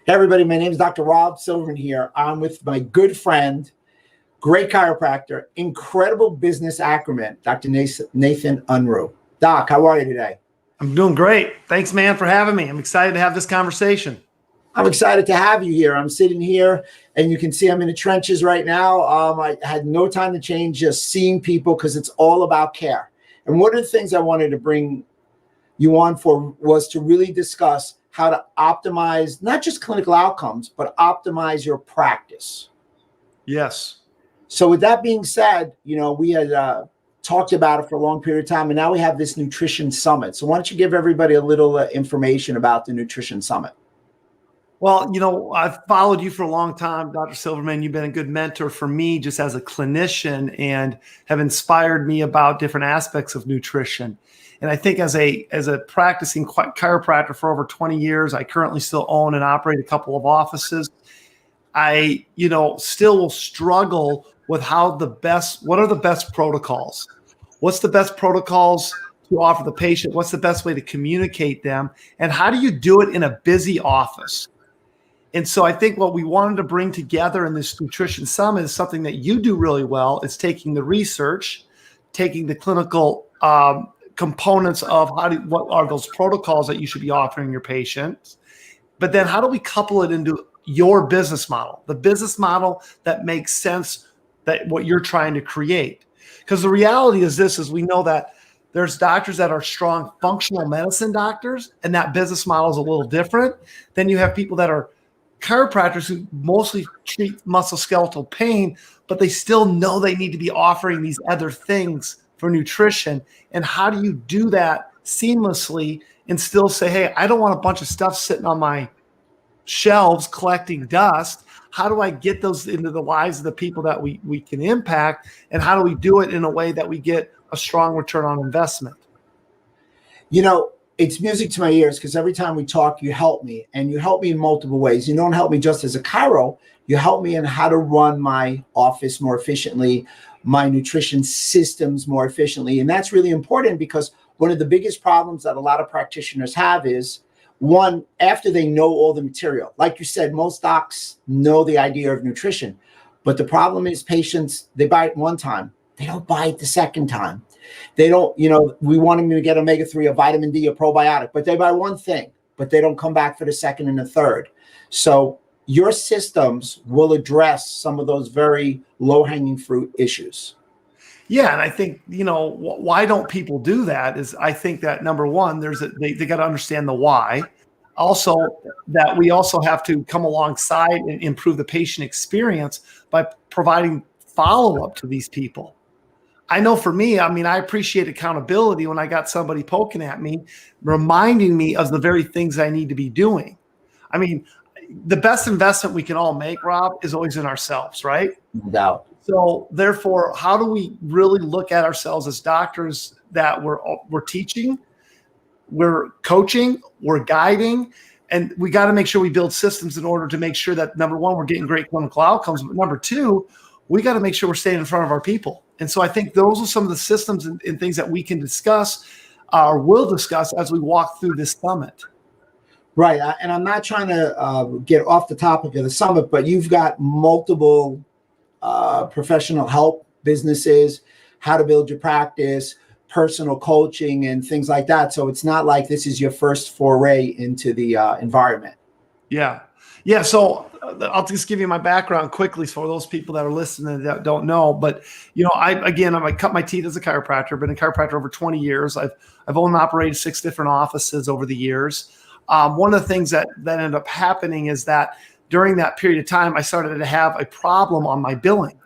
Hey everybody, my name is Dr. Rob Silverman here. I'm with my good friend, great chiropractor, incredible business acumen, Dr. Nathan Unruh. Doc, how are you today? I'm doing great. Thanks, man, for having me. I'm excited to have this conversation. I'm excited to have you here. I'm sitting here and you can see I'm in the trenches right now. I had no time to change, just seeing people because it's all about care. And one of the things I wanted to bring you on for was to really discuss how to optimize not just clinical outcomes, but optimize your practice. Yes. So with that being said, we had talked about it for a long period of time, and now we have this Nutrition Summit. So why don't you give everybody a little information about the Nutrition Summit? Well, I've followed you for a long time, Dr. Silverman. You've been a good mentor for me just as a clinician and have inspired me about different aspects of nutrition. And I think as a practicing chiropractor for over 20 years, I currently still own and operate a couple of offices. I, still will struggle with what are the best protocols? What's the best protocols to offer the patient? What's the best way to communicate them? And how do you do it in a busy office? And so I think what we wanted to bring together in this Nutrition Summit is something that you do really well. It's taking the research, taking the clinical components of what are those protocols that you should be offering your patients, but then how do we couple it into your business model, the business model that makes sense, that what you're trying to create? Because the reality is this, is we know that there's doctors that are strong functional medicine doctors, and that business model is a little different. Then you have people that are chiropractors who mostly treat musculoskeletal pain, but they still know they need to be offering these other things for nutrition. And how do you do that seamlessly and still say, hey, I don't want a bunch of stuff sitting on my shelves collecting dust. How do I get those into the lives of the people that we can impact? And how do we do it in a way that we get a strong return on investment? It's music to my ears because every time we talk, you help me, and you help me in multiple ways. You don't help me just as a chiro. You help me in how to run my office more efficiently, my nutrition systems more efficiently. And that's really important because one of the biggest problems that a lot of practitioners have is, one, after they know all the material. Like you said, most docs know the idea of nutrition, but the problem is patients, they buy it one time. They don't buy it the second time. They don't, we want them to get omega-3, a vitamin D, a probiotic, but they buy one thing, but they don't come back for the second and the third. So your systems will address some of those very low-hanging fruit issues. Yeah. And I think, why don't people do that is, I think that number one, they got to understand the why. Also, that we also have to come alongside and improve the patient experience by providing follow-up to these people. I know for me, I appreciate accountability when I got somebody poking at me, reminding me of the very things I need to be doing. The best investment we can all make, Rob, is always in ourselves, right? No doubt. So therefore, how do we really look at ourselves as doctors that we're teaching, we're coaching, we're guiding, and we got to make sure we build systems in order to make sure that, number one, we're getting great clinical outcomes, but number two, we got to make sure we're staying in front of our people. And so I think those are some of the systems and things that we can discuss or will discuss as we walk through this summit. Right. And I'm not trying to get off the topic of the summit, but you've got multiple professional help businesses, how to build your practice, personal coaching, and things like that. So it's not like this is your first foray into the environment. Yeah. Yeah. So I'll just give you my background quickly for those people that are listening that don't know. But, I cut my teeth as a chiropractor, been a chiropractor over 20 years. I've owned and operated 6 different offices over the years. One of the things that ended up happening is that during that period of time, I started to have a problem on my billing,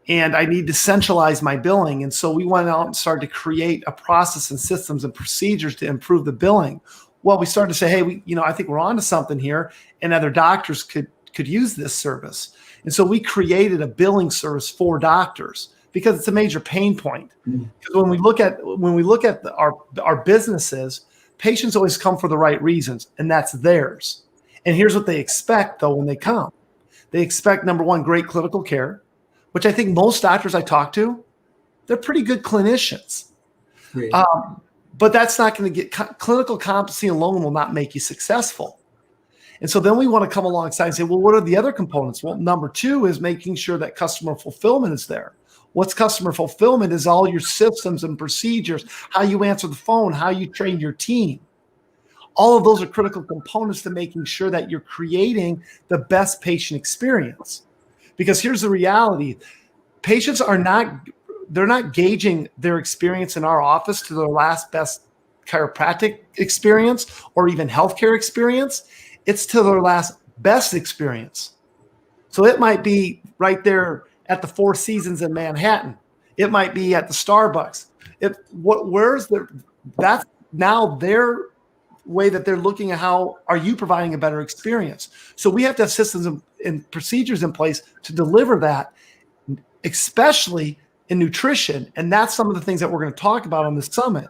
and I need to centralize my billing. And so we went out and started to create a process and systems and procedures to improve the billing. Well, we started to say, hey, I think we're onto something here, and other doctors could use this service. And so we created a billing service for doctors because it's a major pain point. Because when we look at our businesses, patients always come for the right reasons, and that's theirs. And here's what they expect, though, when they come. They expect, number one, great clinical care, which I think most doctors I talk to, they're pretty good clinicians. But that's not going to get clinical competency alone will not make you successful. And so then we want to come alongside and say, well, what are the other components? Well, number 2 is making sure that customer fulfillment is there. What's customer fulfillment is all your systems and procedures, how you answer the phone, how you train your team. All of those are critical components to making sure that you're creating the best patient experience. Because here's the reality. Patients they're not gauging their experience in our office to their last best chiropractic experience or even healthcare experience. It's to their last best experience. So it might be right there at the Four Seasons in Manhattan. It might be at the Starbucks. That's now their way that they're looking at how are you providing a better experience. So we have to have systems and procedures in place to deliver that, especially in nutrition. And that's some of the things that we're going to talk about on this summit.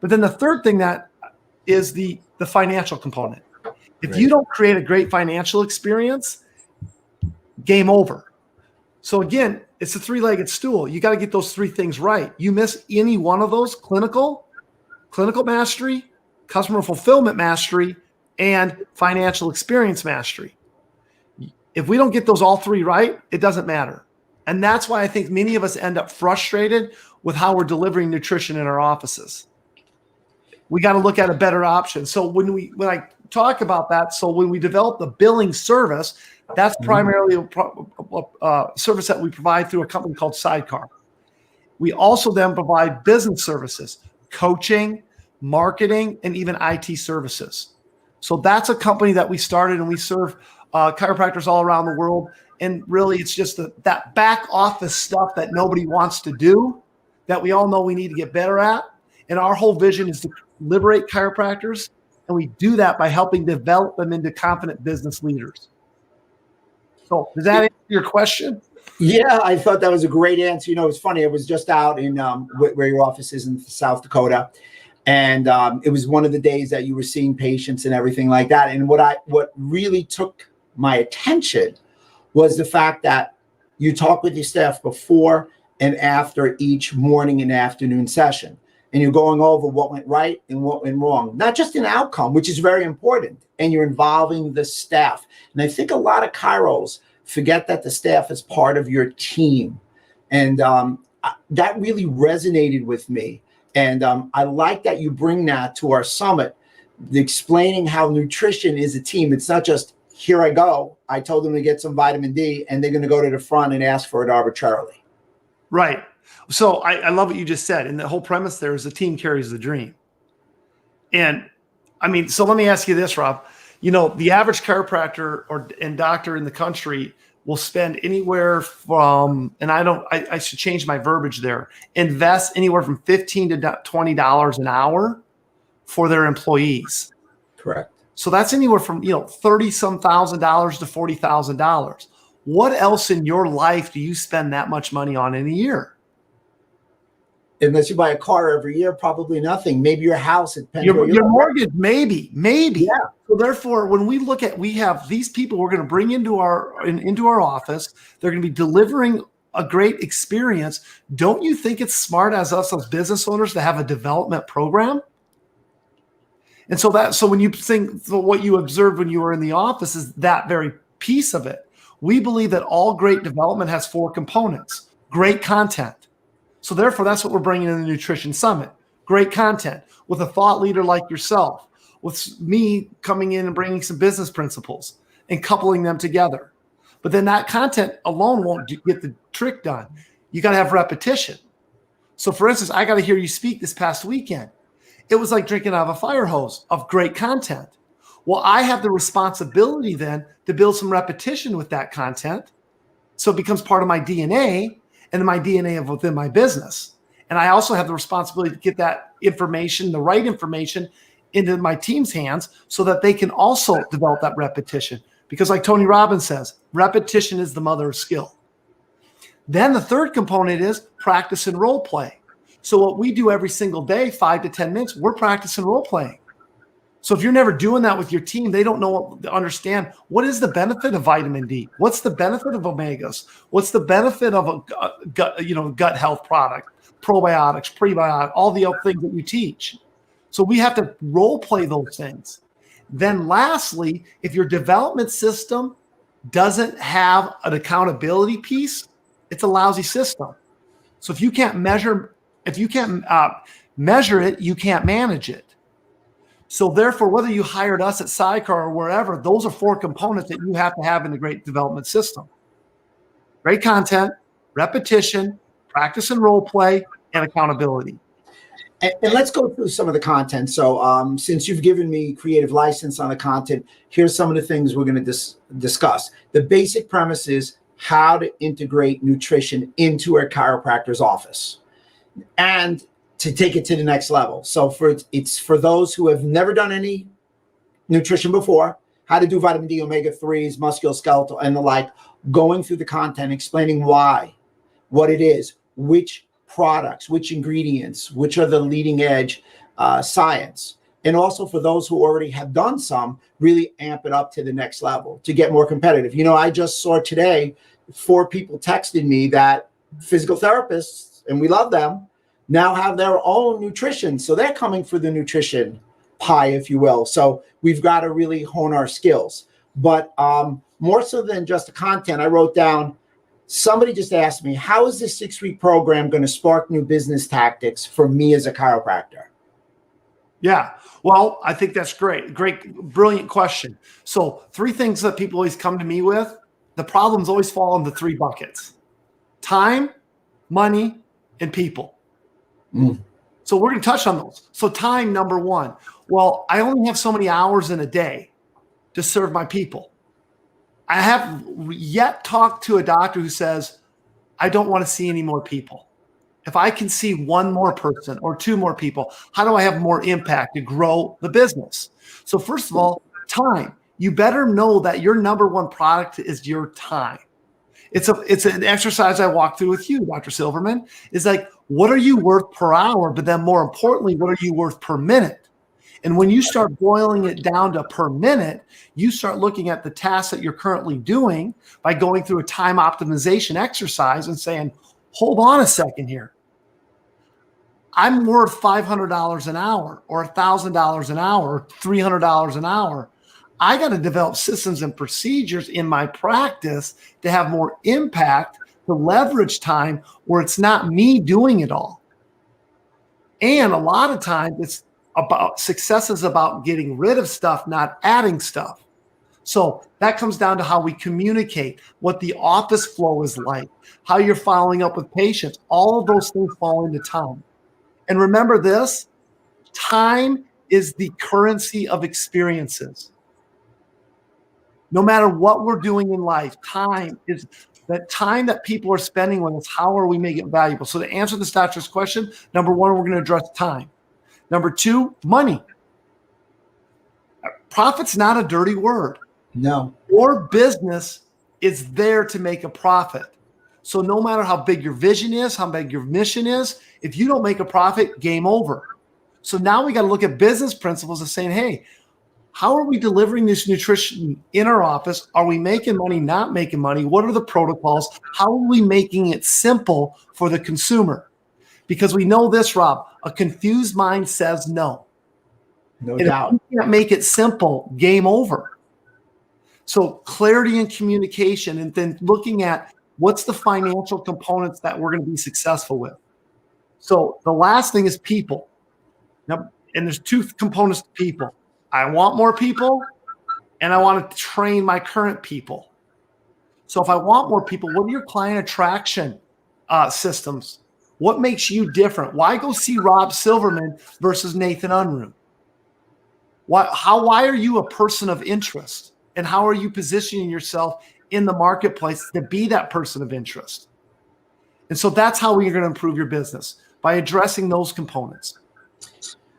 But then the third thing that is the financial component. If you don't create a great financial experience, game over. So again, it's a 3-legged stool. You got to get those 3 things right. You miss any one of those, clinical mastery, customer fulfillment mastery, and financial experience mastery. If we don't get those all 3 right, it doesn't matter. And that's why I think many of us end up frustrated with how we're delivering nutrition in our offices. We got to look at a better option. So when I talk about that, so when we develop the billing service, that's primarily a service that we provide through a company called Sidecar. We also then provide business services, coaching, marketing, and even IT services. So that's a company that we started, and we serve chiropractors all around the world. And really, it's just that back office stuff that nobody wants to do, that we all know we need to get better at. And our whole vision is to liberate chiropractors. And we do that by helping develop them into confident business leaders. So does that answer your question? Yeah, I thought that was a great answer. It's funny. I was just out in where your office is in South Dakota. And it was one of the days that you were seeing patients and everything like that. And what really took my attention was the fact that you talk with your staff before and after each morning and afternoon session. And you're going over what went right and what went wrong, not just an outcome, which is very important. And you're involving the staff. And I think a lot of chiros forget that the staff is part of your team. And that really resonated with me. And I like that you bring that to our summit, explaining how nutrition is a team. It's not just, here I go, I told them to get some vitamin D, and they're going to go to the front and ask for it arbitrarily. Right. So I love what you just said. And the whole premise there is the team carries the dream. And I mean, so let me ask you this, Rob. The average chiropractor and doctor in the country will spend anywhere from, and I should change my verbiage there, invest anywhere from $15 to $20 an hour for their employees. Correct. So that's anywhere from, $30-some thousand to $40,000. What else in your life do you spend that much money on in a year? Unless you buy a car every year, probably nothing. Maybe your house. It depends your mortgage, maybe. Yeah. So therefore, when we look at, we have these people we're going to bring into our office. They're going to be delivering a great experience. Don't you think it's smart as business owners to have a development program? And so when you think, so what you observed when you were in the office is that very piece of it. We believe that all great development has 4 components. Great content. So therefore, that's what we're bringing in the Nutrition Summit. Great content with a thought leader like yourself, with me coming in and bringing some business principles and coupling them together. But then that content alone won't get the trick done. You got to have repetition. So for instance, I got to hear you speak this past weekend. It was like drinking out of a fire hose of great content. Well, I have the responsibility then to build some repetition with that content. So it becomes part of my DNA and my DNA of within my business. And I also have the responsibility to get that information, the right information, into my team's hands so that they can also develop that repetition. Because like Tony Robbins says, repetition is the mother of skill. Then the third component is practice and role play. So what we do every single day, 5 to 10 minutes, we're practicing role playing. So if you're never doing that with your team, they don't understand what is the benefit of vitamin D? What's the benefit of omegas? What's the benefit of a gut health product, probiotics, prebiotics, all the other things that you teach. So we have to role play those things. Then lastly, if your development system doesn't have an accountability piece, it's a lousy system. So if you can't measure it, you can't manage it. So therefore, whether you hired us at Sidecar or wherever, those are 4 components that you have to have in a great development system. Great content, repetition, practice and role play, and accountability. And let's go through some of the content. So since you've given me creative license on the content, here's some of the things we're going to discuss. The basic premise is how to integrate nutrition into a chiropractor's office and to take it to the next level. So it's for those who have never done any nutrition before, how to do vitamin D, omega-3s, musculoskeletal, and the like, going through the content, explaining why, what it is, which products, which ingredients, which are the leading edge science. And also for those who already have done some, really amp it up to the next level to get more competitive. You know, I just saw today 4 people texted me that physical therapists, and we love them, now have their own nutrition. So they're coming for the nutrition pie, if you will. So we've got to really hone our skills. But more so than just the content, I wrote down, somebody just asked me, how is this 6-week program going to spark new business tactics for me as a chiropractor? Yeah. Well, I think that's great. Brilliant question. So 3 things that people always come to me with, the problems always fall into 3 buckets: time, money, and people. So we're going to touch on those. So time, number 1. Well, I only have so many hours in a day to serve my people. I have yet talked to a doctor who says, I don't want to see any more people. If I can see 1 more person or 2 more people, how do I have more impact to grow the business? So first of all, time. You better know that your number 1 product is your time. It's an exercise I walk through with you, Dr. Silverman. It's like, what are you worth per hour? But then more importantly, what are you worth per minute? And when you start boiling it down to per minute, you start looking at the tasks that you're currently doing by going through a time optimization exercise and saying, hold on a second here. I'm worth $500 an hour or $1,000 an hour, or $300 an hour. I got to develop systems and procedures in my practice to have more impact, to leverage time where it's not me doing it all. And a lot of times it's about success is about getting rid of stuff, not adding stuff. So that comes down to how we communicate, what the office flow is like, how you're following up with patients. All of those things fall into time. And remember this, time is the currency of experiences. No matter what we're doing in life, time is that time that people are spending with us. How are we making it valuable? So to answer this doctor's question, number 1, we're going to address time. Number 2, money. Profit's not a dirty word. No. Your business is there to make a profit. So no matter how big your vision is, how big your mission is, if you don't make a profit, game over. So now we got to look at business principles of saying, hey, how are we delivering this nutrition in our office? Are we making money, not making money? What are the protocols? How are we making it simple for the consumer? Because we know this, Rob, a confused mind says no. No doubt. If you can't make it simple, game over. So clarity and communication, and then looking at what's the financial components that we're going to be successful with. So the last thing is people. Now, and there's 2 components to people. I want more people, and I want to train my current people. So if I want more people, what are your client attraction systems? What makes you different? Why go see Rob Silverman versus Nathan Unruh? Why are you a person of interest? And how are you positioning yourself in the marketplace to be that person of interest? And so that's how we're going to improve your business, by addressing those components.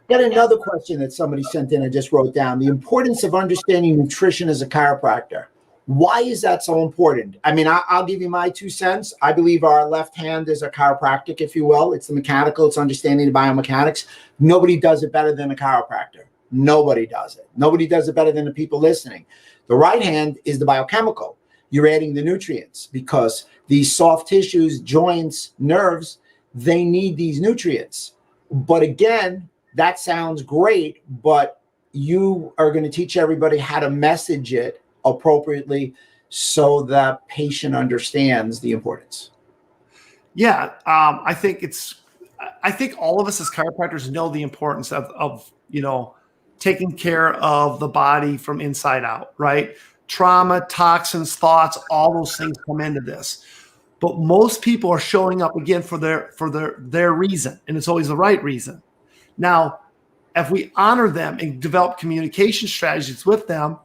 Got another question that somebody sent in. I just wrote down the importance of understanding nutrition as a chiropractor. Why is that so important? I mean, I'll give you my 2 cents. I believe our left hand is a chiropractic, if you will. It's the mechanical. It's understanding the biomechanics. Nobody does it better than a chiropractor. Nobody does it. Nobody does it better than the people listening. The right hand is the biochemical. You're adding the nutrients because these soft tissues, joints, nerves, they need these nutrients. But again, that sounds great, but you are going to teach everybody how to message it appropriately so the patient understands the importance. Yeah, I think all of us as chiropractors know the importance of taking care of the body from inside out, right? Trauma, toxins, thoughts, all those things come into this. But most people are showing up again for their reason, and it's always the right reason. Now, if we honor them and develop communication strategies with them,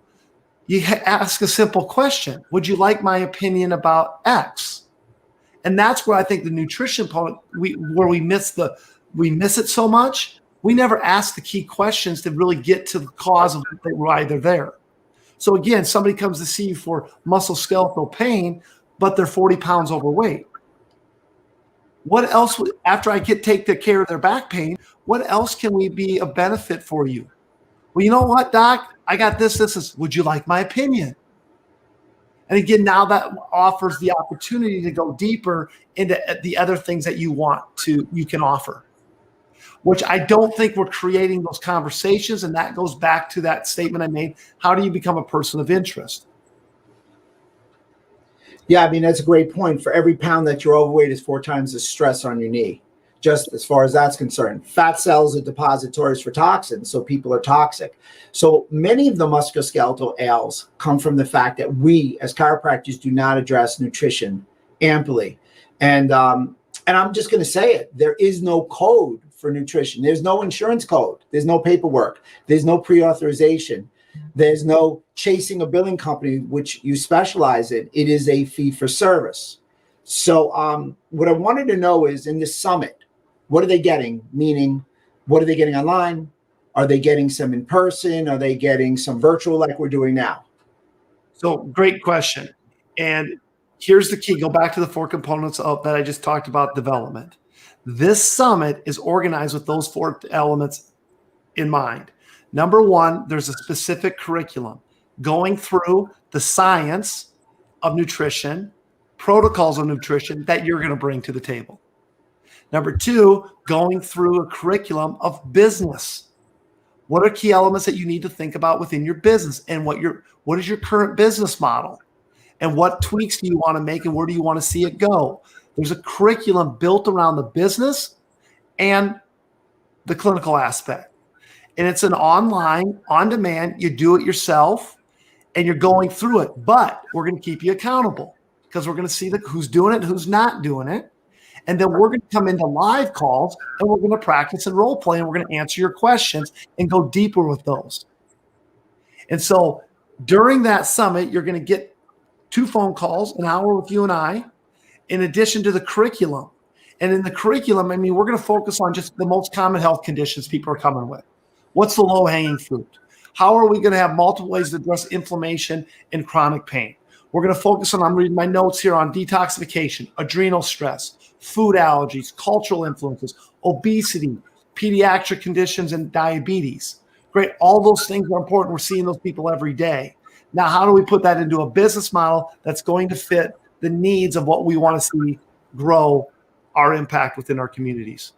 you ask a simple question: would you like my opinion about X? And that's where I think the nutrition part, where we miss it so much. We never ask the key questions to really get to the cause of why they're there. So again, somebody comes to see you for musculoskeletal pain, but they're 40 pounds overweight. What else, after I take care of their back pain, what else can we be a benefit for you? Well, you know what, doc? I got this. Would you like my opinion? And again, now that offers the opportunity to go deeper into the other things that you can offer, which I don't think we're creating those conversations. And that goes back to that statement I made. How do you become a person of interest? Yeah, I mean, that's a great point. For every pound that you're overweight is 4 times the stress on your knee, just as far as that's concerned. Fat cells are depositories for toxins, so people are toxic. So many of the musculoskeletal ails come from the fact that we, as chiropractors, do not address nutrition amply. And I'm just going to say it. There is no code for nutrition. There's no insurance code. There's no paperwork. There's no pre-authorization. There's no chasing a billing company, which you specialize in. It is a fee for service. So what I wanted to know is, in this summit, what are they getting? Meaning, what are they getting online? Are they getting some in person? Are they getting some virtual like we're doing now? So great question. And here's the key. Go back to the 4 components that I just talked about development. This summit is organized with those 4 elements in mind. Number 1, there's a specific curriculum going through the science of nutrition, protocols of nutrition that you're going to bring to the table. Number 2, going through a curriculum of business. What are key elements that you need to think about within your business, and what is your current business model, and what tweaks do you want to make, and where do you want to see it go? There's a curriculum built around the business and the clinical aspect. And it's an online, on demand, you do it yourself, and you're going through it. But we're going to keep you accountable, because we're going to see who's doing it and who's not doing it. And then we're going to come into live calls, and we're going to practice and role play, and we're going to answer your questions and go deeper with those. And so during that summit, you're going to get 2 phone calls, an hour with you and I, in addition to the curriculum. And in the curriculum, I mean, we're going to focus on just the most common health conditions people are coming with. What's the low-hanging fruit? How are we going to have multiple ways to address inflammation and chronic pain? We're going to focus on, I'm reading my notes here, on detoxification, adrenal stress, food allergies, cultural influences, obesity, pediatric conditions, and diabetes. Great. All those things are important. We're seeing those people every day. Now, how do we put that into a business model that's going to fit the needs of what we want to see grow our impact within our communities?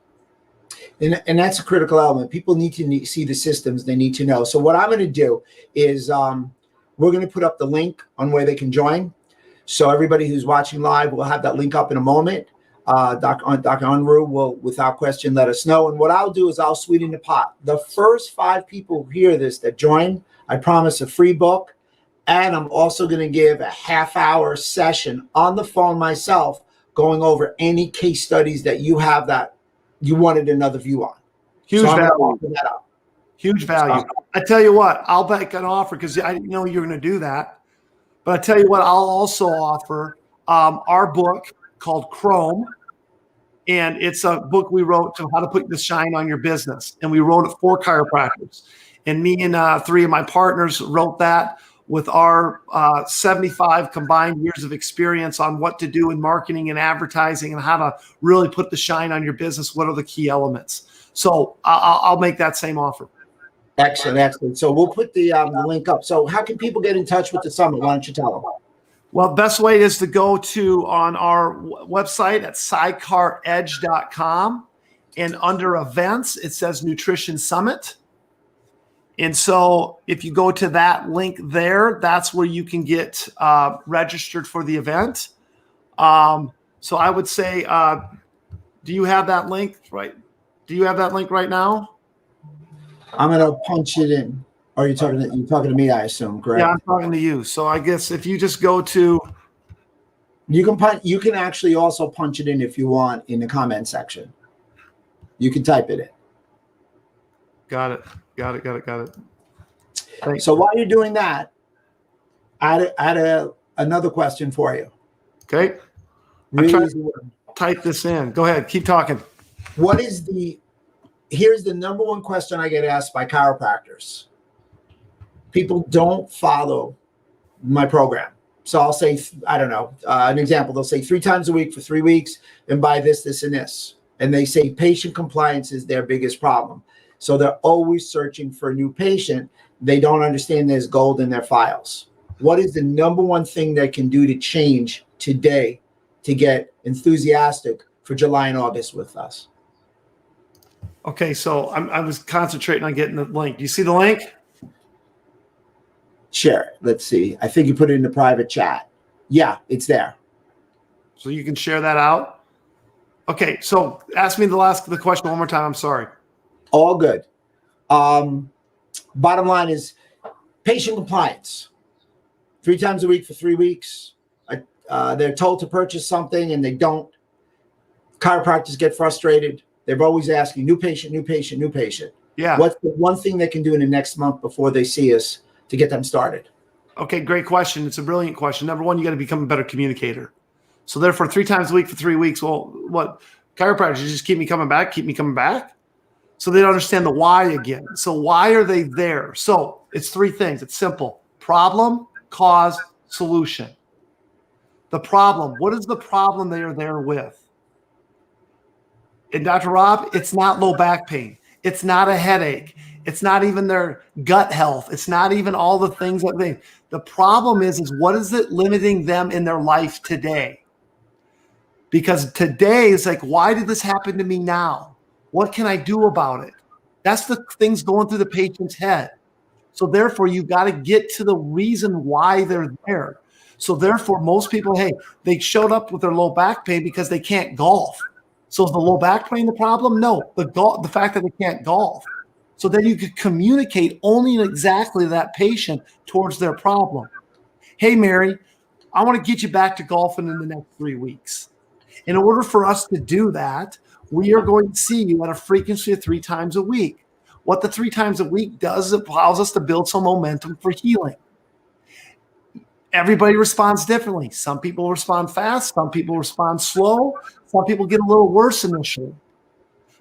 And that's a critical element. People need to see the systems. They need to know. So what I'm going to do is we're going to put up the link on where they can join. So everybody who's watching live, we'll have that link up in a moment. Dr. Unruh will, without question, let us know. And what I'll do is I'll sweeten the pot. The first 5 people who hear this that join, I promise a free book. And I'm also going to give a half-hour session on the phone myself, going over any case studies that you have that you wanted another view on. Huge so value. Huge value. I tell you what, I'll make an offer, because I didn't know you were going to do that. But I tell you what, I'll also offer our book called Chrome. And it's a book we wrote to how to put the shine on your business. And we wrote it for chiropractors. And me and 3 of my partners wrote that with our 75 combined years of experience on what to do in marketing and advertising and how to really put the shine on your business. What are the key elements? So I'll make that same offer. Excellent, excellent. So we'll put the link up. So how can people get in touch with the summit? Why don't you tell them? Well, the best way is to go to on our website at sidecaredge.com, and under events, it says Nutrition Summit. And so if you go to that link there, that's where you can get registered for the event. So I would say, do you have that link right? Do you have that link right now? I'm going to punch it in. Or you're talking to me, I assume, correct? Yeah, I'm talking to you. So I guess if you just go to, you can actually also punch it in if you want in the comment section. You can type it in. Got it. Thanks. So while you're doing that, I had another question for you. Okay. Really, type this in. Go ahead. Keep talking. Here's the number one question I get asked by chiropractors. People don't follow my program. So I'll say, I don't know, an example. They'll say 3 times a week for 3 weeks and buy this, this, and this. And they say patient compliance is their biggest problem. So they're always searching for a new patient. They don't understand there's gold in their files. What is the number one thing they can do to change today to get enthusiastic for July and August with us? Okay, so I was concentrating on getting the link. Do you see the link? Share it. Let's see. I think you put it in the private chat. Yeah, it's there. So you can share that out. Okay, so ask me the question one more time. I'm sorry. All good. Bottom line is patient compliance. 3 times a week for 3 weeks. They're told to purchase something and they don't. Chiropractors get frustrated. They're always asking new patient. Yeah. What's the one thing they can do in the next month before they see us to get them started? Okay, great question. It's a brilliant question. Number one, you got to become a better communicator. So therefore, 3 times a week for 3 weeks. Well, what chiropractors just keep me coming back. So they don't understand the why again. So why are they there? So it's 3 things. It's simple: problem, cause, solution. The problem. What is the problem they are there with? And Dr. Rob, it's not low back pain. It's not a headache. It's not even their gut health. It's not even all the things that the problem is what is it limiting them in their life today? Because today is like, why did this happen to me now? What can I do about it? That's the things going through the patient's head. So therefore, you've got to get to the reason why they're there. So therefore, most people, they showed up with their low back pain because they can't golf. So is the low back pain the problem? No, the fact that they can't golf. So then you could communicate only exactly that patient towards their problem. Hey, Mary, I want to get you back to golfing in the next 3 weeks. In order for us to do that, we are going to see you at a frequency of 3 times a week. What the 3 times a week does, it allows us to build some momentum for healing. Everybody responds differently. Some people respond fast. Some people respond slow. Some people get a little worse initially.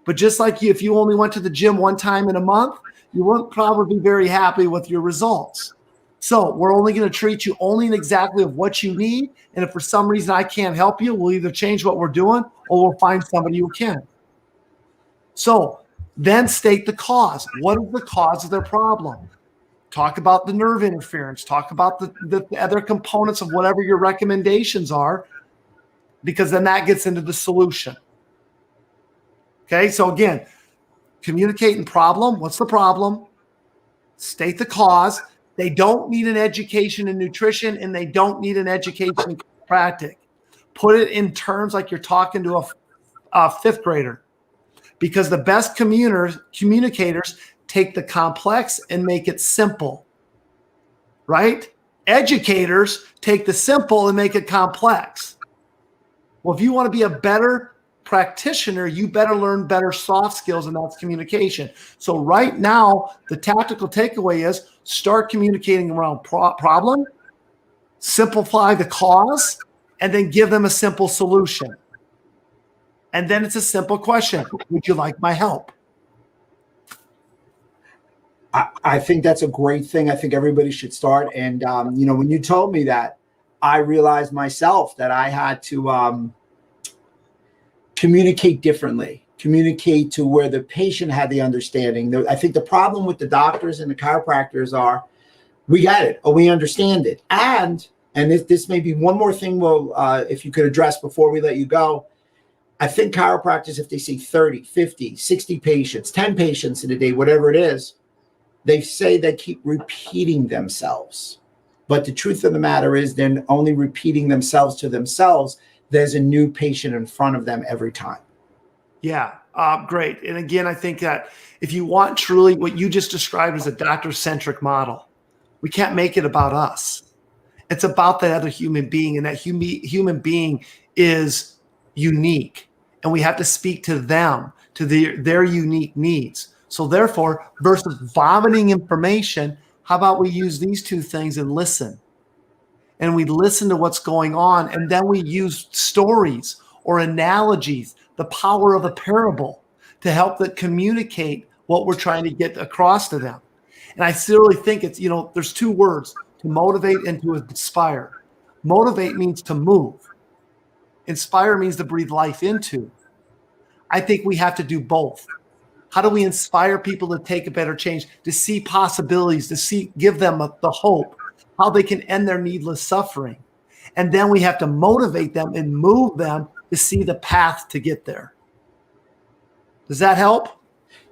But just like you, if you only went to the gym 1 time in a month, you wouldn't probably be very happy with your results. So we're only going to treat you only in exactly of what you need. And if for some reason I can't help you, we'll either change what we're doing or we'll find somebody who can. So then state the cause. What is the cause of their problem? Talk about the nerve interference. Talk about the other components of whatever your recommendations are, because then that gets into the solution. Okay, so again, communicating problem. What's the problem? State the cause. They don't need an education in nutrition, and they don't need an education in chiropractic. Put it in terms like you're talking to a 5th grader, because the best communicators take the complex and make it simple, right? Educators take the simple and make it complex. Well, if you want to be a better practitioner, you better learn better soft skills, and that's communication. So right now, the tactical takeaway is start communicating around problem, simplify the cause, and then give them a simple solution. And then it's a simple question: would you like my help? I think that's a great thing. I think everybody should start. And, when you told me that, I realized myself that I had to communicate differently, communicate to where the patient had the understanding. I think the problem with the doctors and the chiropractors are, we get it or we understand it. And this may be one more thing if you could address before we let you go. I think chiropractors, if they see 30, 50, 60 patients, 10 patients in a day, whatever it is, They say they keep repeating themselves. But the truth of the matter is they're only repeating themselves to themselves. There's a new patient in front of them every time. Yeah, great. And again, I think that if you want truly what you just described as a doctor-centric model, we can't make it about us. It's about that other human being, and that human being is unique, and we have to speak to them, to their unique needs. So therefore, versus vomiting information, how about we use these two things and listen? And we listen to what's going on, and then we use stories or analogies, the power of a parable, to help that communicate what we're trying to get across to them. And I really think it's, there's two words: to motivate and to inspire. Motivate means to move. Inspire means to breathe life into. I think we have to do both. How do we inspire people to take a better change, to see possibilities, give them the hope, how they can end their needless suffering? And then we have to motivate them and move them to see the path to get there. Does that help?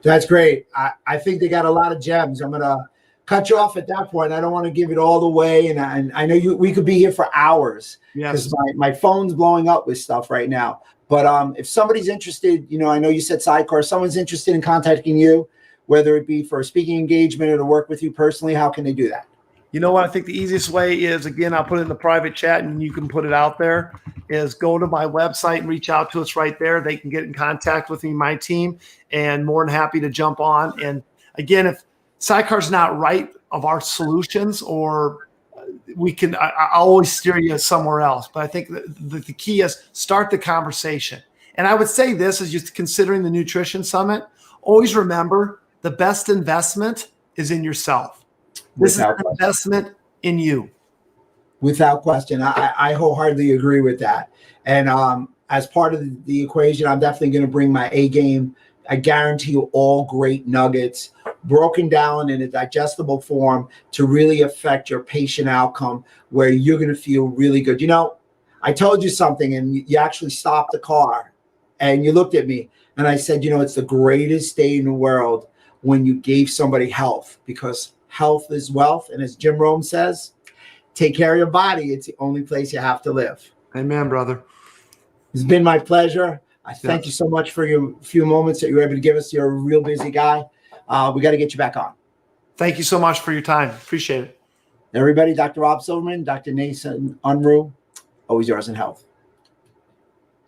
That's great. I think they got a lot of gems. I'm going to cut you off at that point. I don't want to give it all the way. And I know we could be here for hours because my phone's blowing up with stuff right now. But if somebody's interested, I know you said sidecar, someone's interested in contacting you, whether it be for a speaking engagement or to work with you personally, how can they do that? You know what? I think the easiest way is, again, I'll put it in the private chat and you can put it out there, is go to my website and reach out to us right there. They can get in contact with me, my team, and more than happy to jump on. And again, if sidecar's not right of our solutions, or I'll always steer you somewhere else. But I think the key is start the conversation. And I would say this, as you're considering the Nutrition Summit, always remember the best investment is in yourself. This is an investment in you. Without question. I wholeheartedly agree with that. And as part of the equation, I'm definitely going to bring my A game. I guarantee you all great nuggets broken down in a digestible form to really affect your patient outcome, where you're going to feel really good. I told you something, and you actually stopped the car and you looked at me and I said, it's the greatest day in the world when you gave somebody health, because health is wealth. And as Jim Rome says, take care of your body. It's the only place you have to live. Amen, brother. It's been my pleasure. I thank you so much for your few moments that you were able to give us. You're a real busy guy. We got to get you back on. Thank you so much for your time. Appreciate it. Everybody, Dr. Rob Silverman, Dr. Nathan Unruh, always yours in health.